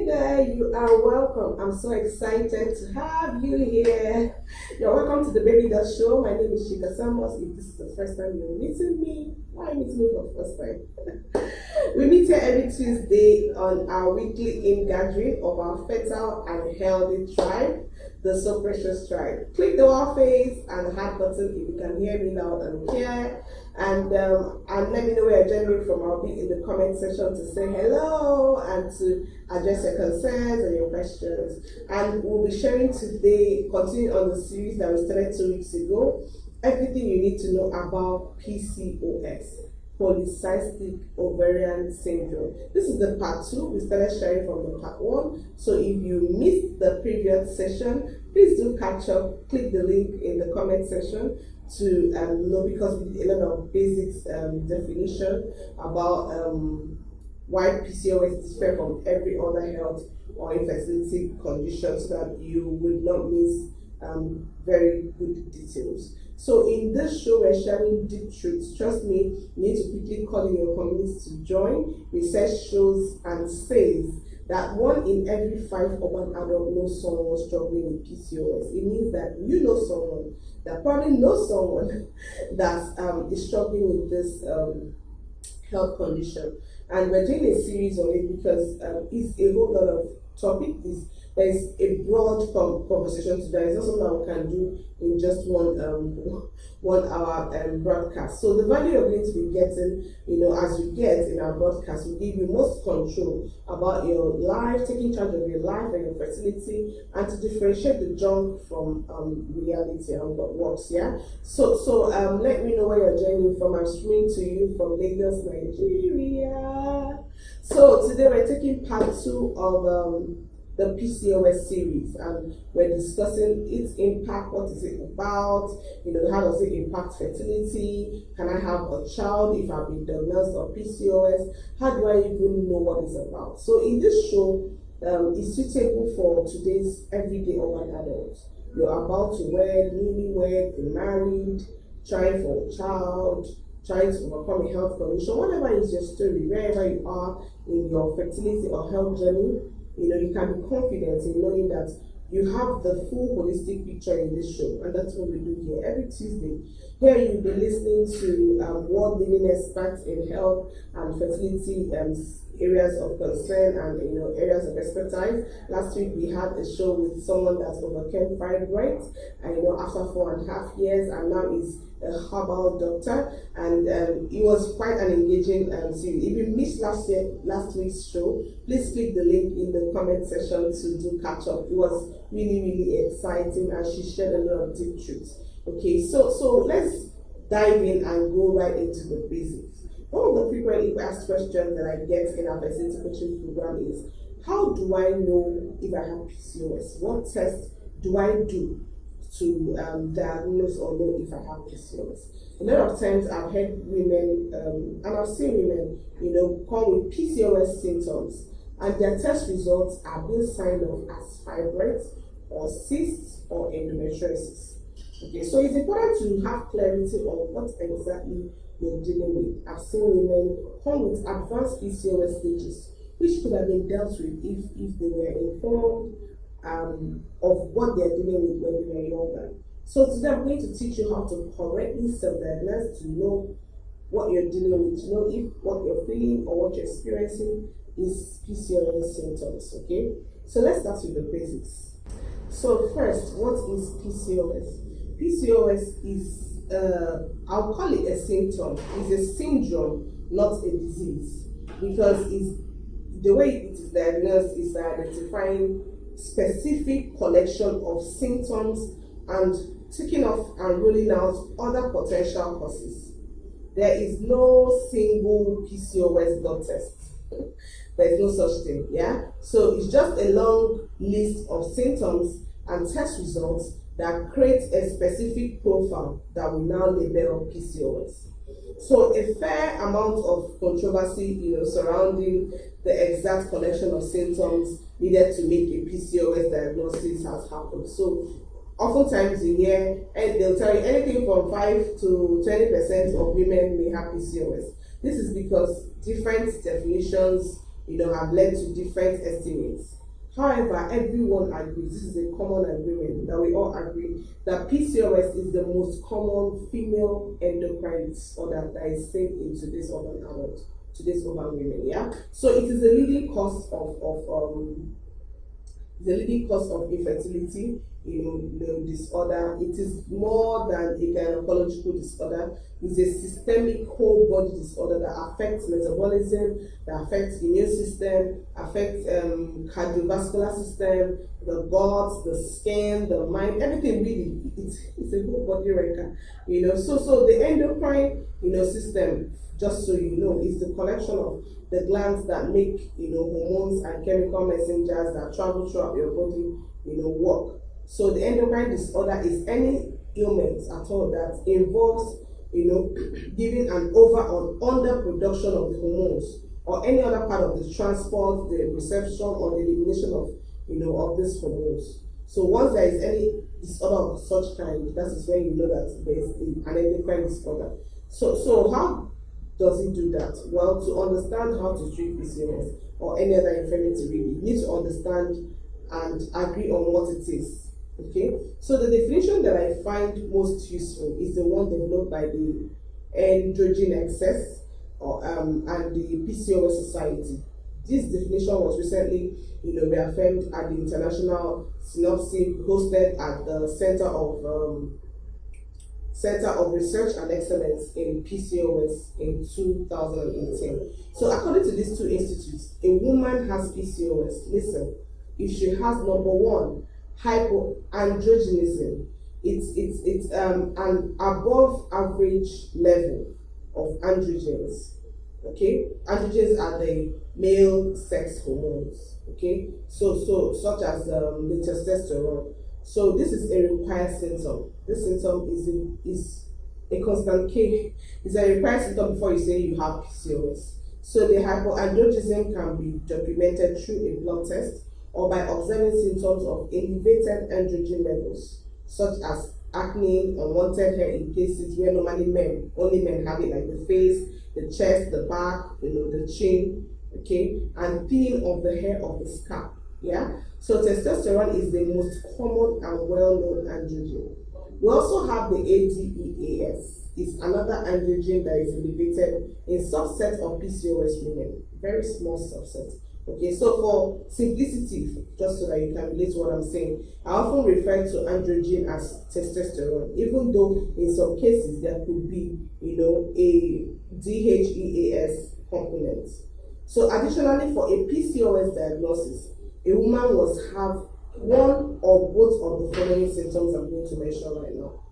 there, you are welcome. I'm so excited to have you here. You're welcome to the Baby Dot Show. My name is Chika Samos. If this is the first time you're meeting me, why meet me for the first time? We meet here every Tuesday on our weekly in-gathering of our fertile and healthy tribe, the So Precious tribe. Click the wow face and the heart button if you can hear me loud and clear. And let me know where you're joining me from. I'll be in the comment section to say hello and to address your concerns and your questions. And we'll be sharing today, continuing on the series that we started 2 weeks ago, everything you need to know about PCOS, polycystic ovarian syndrome. This is the part 2. We started sharing from the part 1. So if you missed the previous session, please do catch up. Click the link in the comment section to know, because we did a lot of basics definition about why PCOS is different from every other health or infertility condition, so that you would not miss very good details. So in this show, we're sharing deep truths. Trust me, you need to quickly call in your communities to join. Research shows and says that 1 in every 5 urban adults knows someone struggling with PCOS. It means that you know someone that probably knows someone that is struggling with this health condition. And we're doing a series on it because it's a whole lot of topics. There's a broad conversation today. It's not something that we can do in just one hour broadcast. So the value you're going to be getting, as you get in our broadcast, will give you most control about your life, taking charge of your life and your fertility, and to differentiate the junk from reality and what works. Yeah. So let me know where you're joining from. I'm streaming to you from Lagos, Nigeria. So today we're taking part 2 of the PCOS series, and we're discussing its impact. What is it about? How does it impact fertility? Can I have a child if I've been diagnosed with PCOS? How do I even know what it's about? So in this show, it's suitable for today's everyday urban adults. You're about to wed, newlywed, married, trying for a child, trying to overcome a health condition, whatever is your story, wherever you are in your fertility or health journey. You can be confident in knowing that you have the full holistic picture in this show, and that's what we do here every Tuesday. Here you'll be listening to world-leading experts in health and fertility areas of concern and areas of expertise. Last week we had a show with someone that's overcome fibriods, and after 4.5 years, and now is a herbal doctor, and it was quite an engaging series. If you missed last week's show, please click the link in the comment section to do catch up. It was really, really exciting, and she shared a lot of deep truths. Okay, so let's dive in and go right into the basics. One of the frequently asked questions that I get in our fertility coaching program is, how do I know if I have PCOS? What tests do I do to diagnose or know if I have PCOS? A lot of times I've heard women, and I've seen women, come with PCOS symptoms, and their test results are being signed off as fibroids or cysts or endometriosis. Okay, so it's important to have clarity on what exactly you're dealing with. I've seen women come with advanced PCOS stages, which could have been dealt with if they were informed of what they're dealing with when they were younger. So today I'm going to teach you how to correctly self-diagnose, to know what you're dealing with, to know if what you're feeling or what you're experiencing is PCOS symptoms. Okay, so let's start with the basics. So first, what is PCOS? PCOS is, I'll call it a symptom. It's a syndrome, not a disease, because the way it is diagnosed is identifying specific collection of symptoms and taking off and ruling out other potential causes. There is no single PCOS blood test. There is no such thing, yeah? So it's just a long list of symptoms and test results that create a specific profile that we now label PCOS. So a fair amount of controversy, surrounding the exact collection of symptoms needed to make a PCOS diagnosis has happened. So oftentimes you hear, and they'll tell you anything from 5 to 20% of women may have PCOS. This is because different definitions, have led to different estimates. However, everyone agrees, this is a common agreement, that we all agree that PCOS is the most common female endocrine disorder that is seen in today's urban adult, today's urban women. Yeah, so it is the leading cause of infertility, the disorder. It is more than a gynecological disorder. It's a systemic whole body disorder that affects metabolism, that affects immune system, affects cardiovascular system, the guts, the skin, the mind, everything really. It's a whole body wrecker, So the endocrine, system, just so you know, is the collection of the glands that make, hormones and chemical messengers that travel throughout your body, work. So the endocrine disorder is any ailment at all that involves, giving an over or under production of the hormones or any other part of the transport, the reception or the elimination of, of these hormones. So once there is any disorder of such kind, that is when you know that there is an endocrine disorder. So how does it do that? Well, to understand how to treat PCOS or any other infirmity, really, you need to understand and agree on what it is. Okay, so the definition that I find most useful is the one developed by the Androgen Excess and the PCOS Society. This definition was recently, reaffirmed at the International Synopsis hosted at the Center of Research and Excellence in PCOS in 2018. So according to these two institutes, a woman has PCOS. Listen, if she has number one, hypoandrogenism, it's an above average level of androgens. Okay, androgens are the male sex hormones. Okay, so such as the testosterone. So this is a required symptom. This symptom is a constant K. It's a required symptom before you say you have PCOS. So the hypoandrogenism can be documented through a blood test or by observing symptoms of elevated androgen levels, such as acne, unwanted hair in cases where normally only men have it, like the face, the chest, the back, the chin, okay, and thinning of the hair of the scalp. Yeah. So testosterone is the most common and well-known androgen. We also have the ADEAS. It's another androgen that is elevated in subset of PCOS women, very small subset. Okay, so for simplicity, just so that you can relate to what I'm saying, I often refer to androgen as testosterone, even though in some cases there could be, a DHEAS component. So additionally, for a PCOS diagnosis, a woman must have one or both of the following symptoms I'm going to mention right now.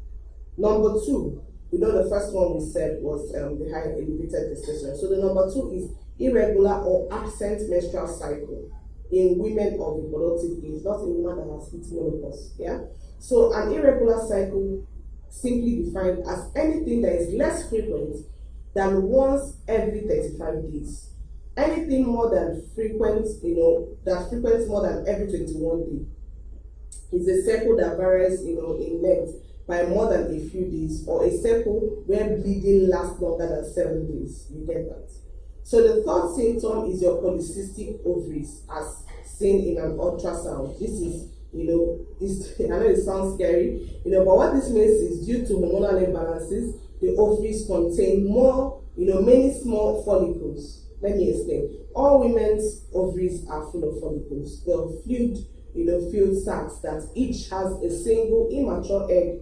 Number two, the first one we said was the high elevated testosterone. So the number two is irregular or absent menstrual cycle in women of reproductive age, not a woman that has hit menopause. Yeah. So an irregular cycle, simply defined as anything that is less frequent than once every 35 days. Anything more than frequent, that frequents more than every 21 days is a cycle that varies, in length by more than a few days, or a cycle where bleeding lasts longer than 7 days. You get that? So the third symptom is your polycystic ovaries, as seen in an ultrasound. This is, I know it sounds scary, but what this means is due to hormonal imbalances, the ovaries contain more, many small follicles. Let me explain. All women's ovaries are full of follicles. The fluid sacs that each has a single immature egg.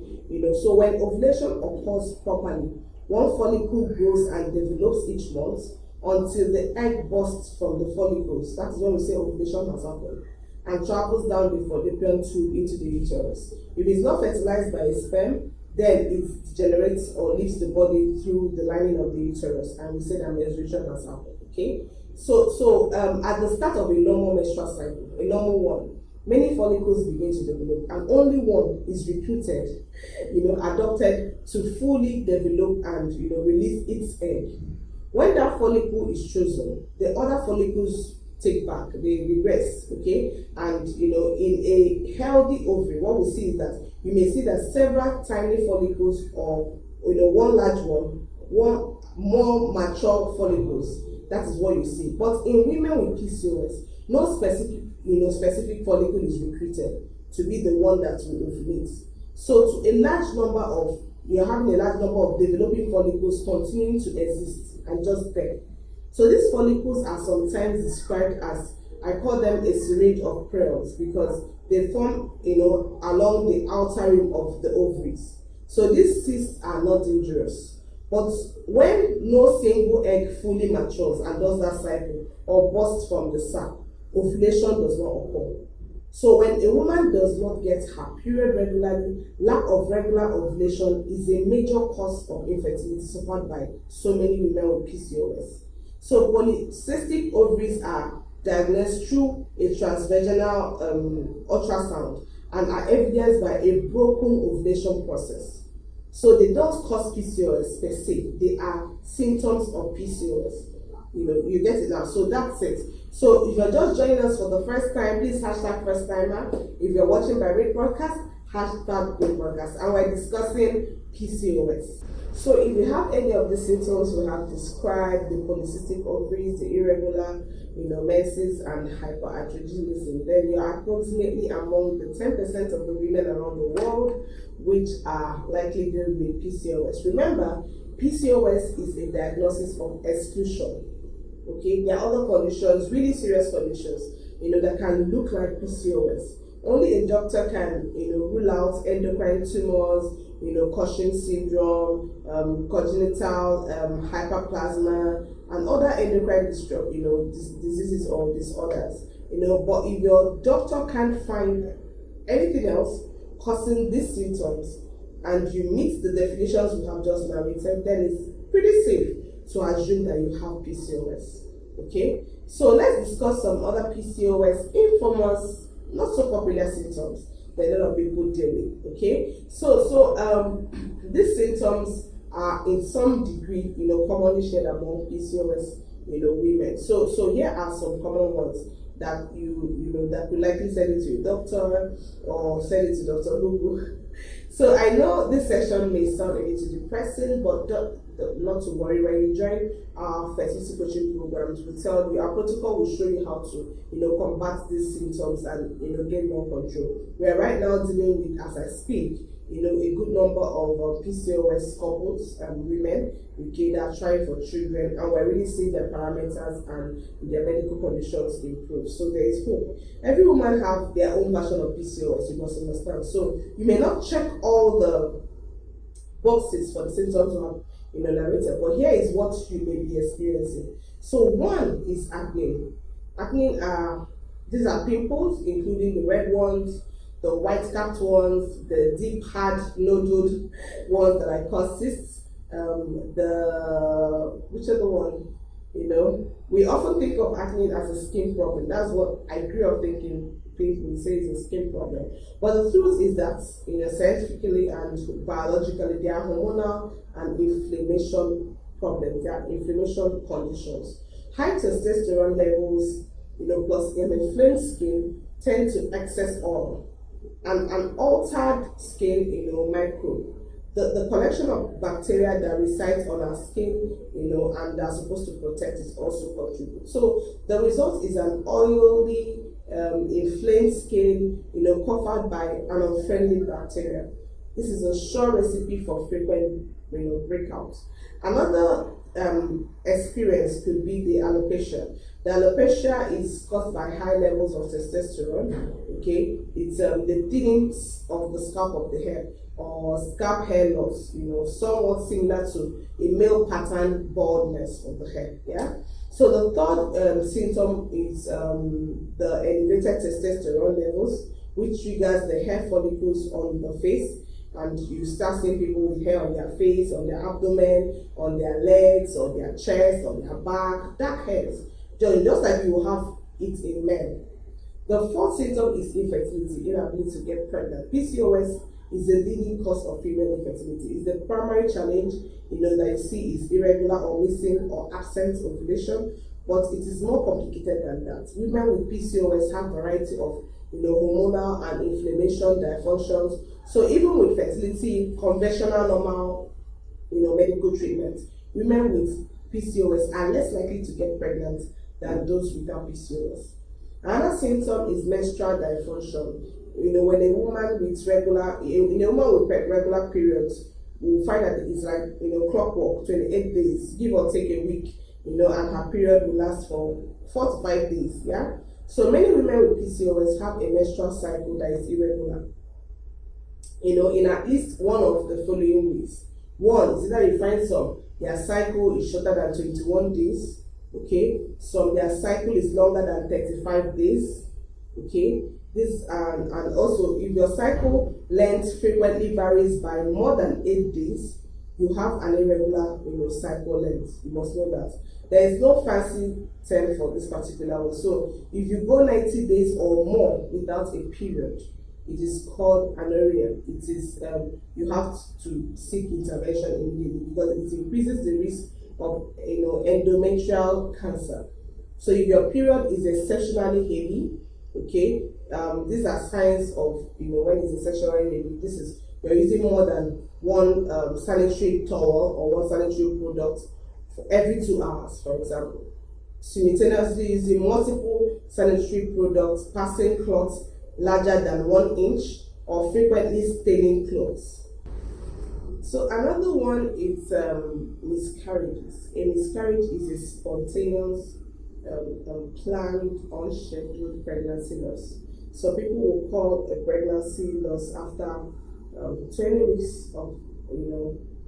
So when ovulation occurs properly, one follicle grows and develops each month until the egg bursts from the follicles. That is when we say ovulation has happened, and travels down the fallopian tube into the uterus. If it's not fertilized by a sperm, then it degenerates or leaves the body through the lining of the uterus, and we say that menstruation has happened. Okay, so at the start of a normal menstrual cycle, a normal one, many follicles begin to develop, and only one is recruited, adopted to fully develop and release its egg. When that follicle is chosen, the other follicles take back, they regress. Okay, and in a healthy ovary, what we see is that you may see that several tiny follicles, or one large one more mature follicles. That is what you see. But in women with PCOS, no specific specific follicle is recruited to be the one that will ovulate. So to a large number of, you're having a large number of developing follicles continuing to exist and just there. So these follicles are sometimes described as, I call them a syringe of pearls, because they form, along the outer rim of the ovaries. So these cysts are not dangerous. But when no single egg fully matures and does that cycle or bursts from the sac, ovulation does not occur. So when a woman does not get her period regularly, lack of regular ovulation is a major cause of infertility suffered by so many women with PCOS. So polycystic ovaries are diagnosed through a transvaginal ultrasound and are evidenced by a broken ovulation process. So they don't cause PCOS per se, they are symptoms of PCOS. You get it now. So that's it. So if you're just joining us for the first time, please hashtag first timer. If you're watching by Rate Broadcast, hashtag Rate Broadcast. And we're discussing PCOS. So if you have any of the symptoms we have described, the polycystic ovaries, the irregular, menses and hyperandrogenism, then you're approximately among the 10% of the women around the world which are likely dealing with PCOS. Remember, PCOS is a diagnosis of exclusion. Okay, there are other conditions, really serious conditions, that can look like PCOS. Only a doctor can, rule out endocrine tumors, Cushing's syndrome, congenital hyperplasma, and other endocrine diseases or disorders. But if your doctor can't find anything else causing these symptoms, and you meet the definitions we have just narrated, then it's pretty safe to assume that you have PCOS. Okay, so let's discuss some other PCOS infamous, not so popular symptoms that a lot of people deal with. Okay, so these symptoms are in some degree, commonly shared among PCOS, women. So here are some common ones that that you likely send it to your doctor or send it to Dr. Google. So I know this session may sound a little depressing, but not to worry. When you join our fertility coaching programs, we tell you, our protocol will show you how to, combat these symptoms and, get more control. We are right now dealing with, as I speak, a good number of PCOS couples and women, that are trying for children, and we're really seeing their parameters and their medical conditions improve. So there is hope. Every woman have their own version of PCOS, you must understand. So you may not check all the boxes for the symptoms you have narrated, but here is what you may be experiencing. So one is acne. Acne these are pimples, including the red ones, the white capped ones, the deep hard noduled ones that I call cysts. Which other one? We often think of acne as a skin problem. That's what I grew up thinking. People say it's a skin problem, but the truth is that, scientifically and biologically, they are hormonal and inflammation problems. They are inflammation conditions. High testosterone levels, plus an inflamed skin tend to excess oil, and an altered skin, microbe. The collection of bacteria that resides on our skin, and are supposed to protect it also contribute. So the result is an oily, inflamed skin, covered by an unfriendly bacteria. This is a sure recipe for frequent, breakouts. Another experience could be the alopecia. The alopecia is caused by high levels of testosterone. Okay, it's the thinning of the scalp of the hair, or scalp hair loss, somewhat similar to a male pattern baldness of the hair. Yeah. So the third symptom is the elevated testosterone levels, which triggers the hair follicles on the face, and you start seeing people with hair on their face, on their abdomen, on their legs, on their chest, on their back, dark hairs, just like you will have it in men. The fourth symptom is infertility, inability to get pregnant. PCOS is the leading cause of female infertility. It's the primary challenge, that you see is irregular or missing or absent ovulation, but it is more complicated than that. Women with PCOS have a variety of, hormonal and inflammation dysfunctions. So even with fertility, conventional, normal, medical treatment, women with PCOS are less likely to get pregnant than those without PCOS. Another symptom is menstrual dysfunction. When a woman with regular periods, we'll find that it's like clockwork, 28 days, give or take a week, and her period will last for 4 to 5 days. Yeah. So many women with PCOS have a menstrual cycle that is irregular. In at least one of the following ways. One is that you find some their cycle is shorter than 21 days. Okay, some their cycle is longer than 35 days. Okay, this and also if your cycle length frequently varies by more than 8 days, you have an irregular cycle length. You must know that. There is no fancy term for this particular one. So if you go 90 days or more without a period, it is called anorexia. It is you have to seek intervention immediately because it increases the risk of endometrial cancer. So if your period is exceptionally heavy, okay, these are signs of when it's exceptionally heavy. This is you're using more than one sanitary towel or one sanitary product for every 2 hours, for example. Simultaneously using multiple sanitary products, passing cloths larger than 1 inch, or frequently staining clothes. So another one is miscarriages. A miscarriage is a spontaneous, planned, unscheduled pregnancy loss. So people will call a pregnancy loss after 20 weeks of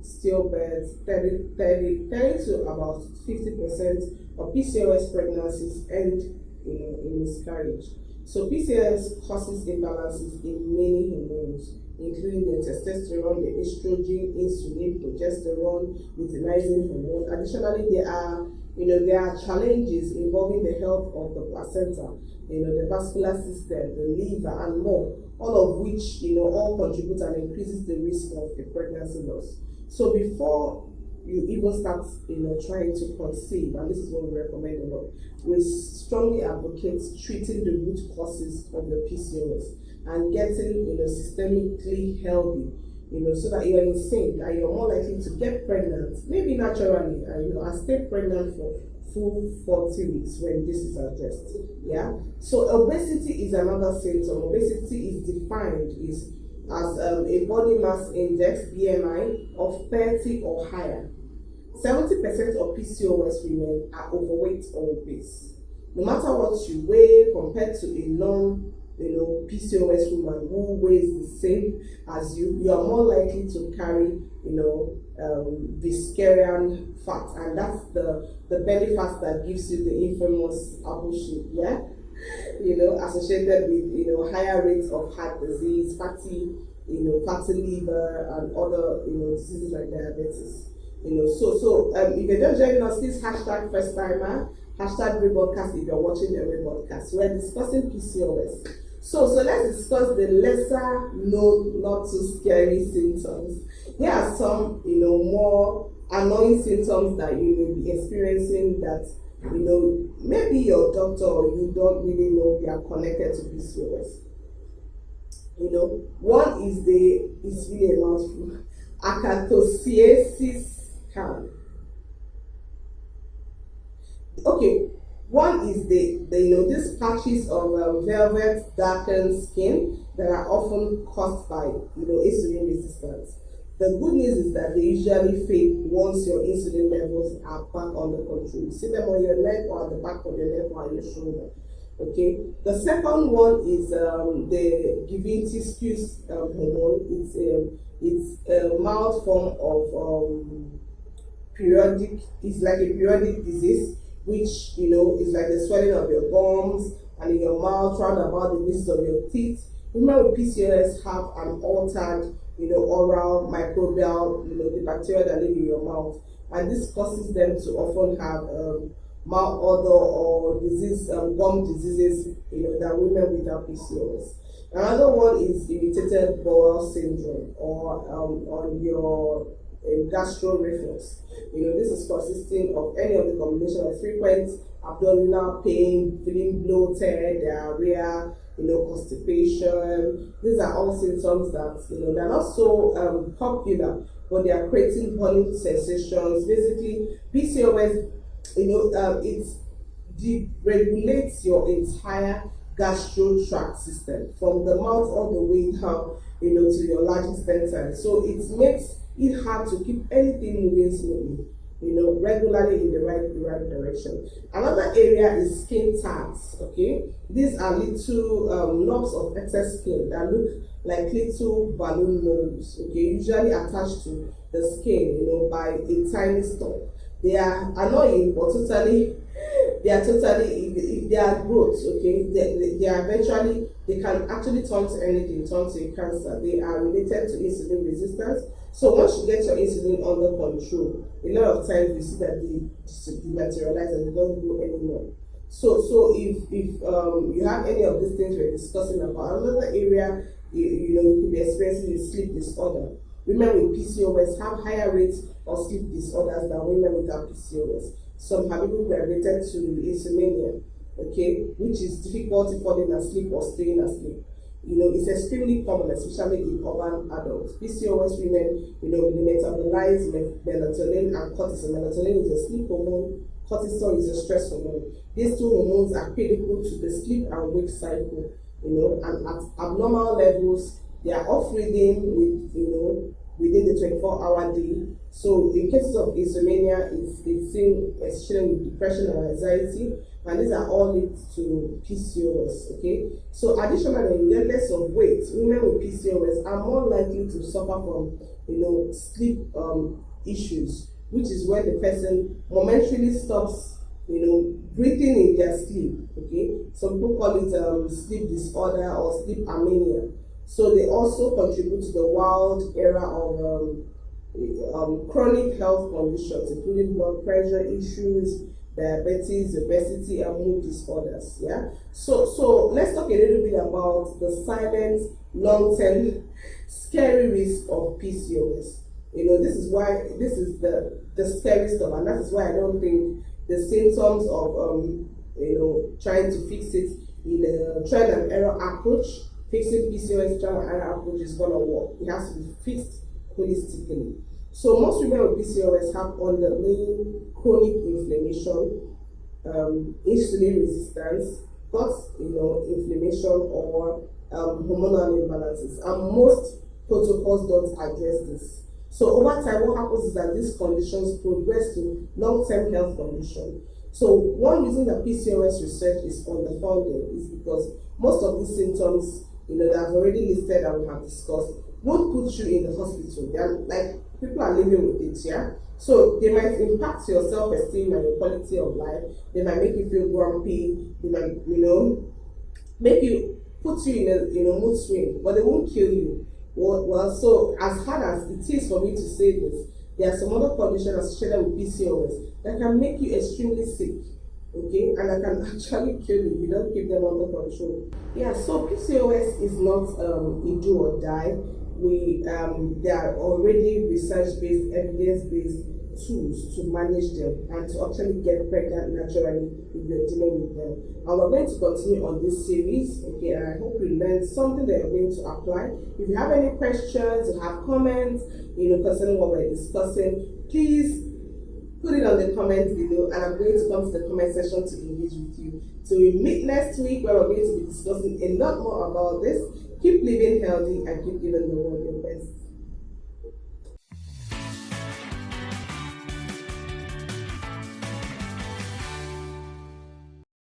stillbirth. 30 to about 50% of PCOS pregnancies end in miscarriage. So PCOS causes imbalances in many hormones, including the testosterone, the estrogen, insulin, progesterone, luteinizing hormone. Additionally, there are challenges involving the health of the placenta, the vascular system, the liver, and more. All of which all contribute and increases the risk of a pregnancy loss. So before you even start trying to conceive, and this is what we recommend a lot, we strongly advocate treating the root causes of the PCOS and getting systemically healthy, so that you're in sync and you're more likely to get pregnant, maybe naturally, and stay pregnant for full 40 weeks when this is addressed. Yeah. So obesity is another symptom. Obesity is defined as a body mass index (BMI) of 30 or higher. 70% of PCOS women are overweight or obese. No matter what you weigh, compared to a non-PCOS woman who weighs the same as you, you are more likely to carry, viscerian fat, and that's the belly fat that gives you the infamous apple shape, yeah? Associated with higher rates of heart disease, fatty liver, and other diseases like diabetes. So if you're just joining us, please hashtag first timer, hashtag rebroadcast if you're watching the rebroadcast. We're discussing PCOS. So let's discuss the lesser known, not too scary symptoms. Here are some more annoying symptoms that you may be experiencing that maybe your doctor or you don't really know they are connected to PCOS. One is it's really a mouthful, ACANTHOSIS. Okay, one is these patches of velvet darkened skin that are often caused by insulin resistance. The good news is that they usually fade once your insulin levels are back under control. You see them on your neck or at the back of your neck or on your shoulder. Okay. The second one is the GINGIVITIS hormone. It's a mild form of periodic. It's like a periodic disease, which is like the swelling of your gums and in your mouth, round about the bases of your teeth. Women with PCOS have an altered, oral microbial, the bacteria that live in your mouth, and this causes them to often have mouth odor or disease, gum diseases, that women without PCOS. Another one is irritated bowel syndrome, or on your gastro reflux. This is consisting of any of the combination of frequent abdominal pain, feeling bloated, diarrhea, constipation. These are all symptoms that they're not so popular, but they are creating burning sensations. Basically, PCOS, it's deregulates your entire gastro tract system from the mouth all the way down, to your large intestine. So it makes it hard to keep anything moving smoothly, regularly in the right direction. Another area is skin tags. Okay, these are little knobs of excess skin that look like little balloon moles. Okay, usually attached to the skin, by a tiny stalk. They are annoying, but they are growths. Okay, they are eventually, they can actually turn to anything, turn to a cancer. They are related to insulin resistance. So once you get your insulin under control, a lot of times you see that they dematerialize and they don't grow anymore. So if you have any of these things we're discussing about, another area you could be experiencing is sleep disorder. Women with PCOS have higher rates of sleep disorders than women without PCOS. Some have even been related to insomnia, okay, which is difficulty falling asleep or staying asleep. It's extremely common, especially in urban adults. PCOS women, metabolize melatonin and cortisol. Melatonin is a sleep hormone, cortisol is a stress hormone. These two hormones are critical to the sleep and wake cycle, and at abnormal levels, they are off-reading within the 24-hour day. So in cases of insomnia, it's seen especially with depression and anxiety, and these are all linked to PCOS. Okay, so additionally, regardless of weight, women with PCOS are more likely to suffer from sleep issues, which is when the person momentarily stops breathing in their sleep. Okay, some people call it sleep disorder or sleep anemia. So they also contribute to the wild era of chronic health conditions, including blood pressure issues, diabetes, obesity, and mood disorders. Yeah. So let's talk a little bit about the silent, long-term, scary risk of PCOS. This is the scary stuff, and that is why I don't think the symptoms of trying to fix it in a trial and error approach, fixing PCOS trial and error approach is gonna work. It has to be fixed holistically. So most women with PCOS have underlying chronic inflammation, insulin resistance, gut inflammation, or hormonal imbalances, and most protocols don't address this. So over time, what happens is that these conditions progress to long-term health conditions. So one reason that PCOS research is underfunded is because most of these symptoms, that I've already listed and we have discussed, won't put you in the hospital. They are like, people are living with it, yeah? So they might impact your self-esteem and your quality of life. They might make you feel grumpy. They might, make you, put you in a mood swing, but they won't kill you. Well, so as hard as it is for me to say this, there are some other conditions associated with PCOS that can make you extremely sick, okay, and that can actually kill you if you don't keep them under control. Yeah, so PCOS is not a do or die. There are already research-based, evidence-based tools to manage them and to actually get pregnant naturally if you're dealing with them. And we're going to continue on this series, okay, and I hope you learned something that you're going to apply. If you have any questions, you have comments, concerning what we're discussing, please put it on the comments below, and I'm going to come to the comment section to engage with you. So we meet next week where we're going to be discussing a lot more about this. Keep living healthy and keep giving the world your best.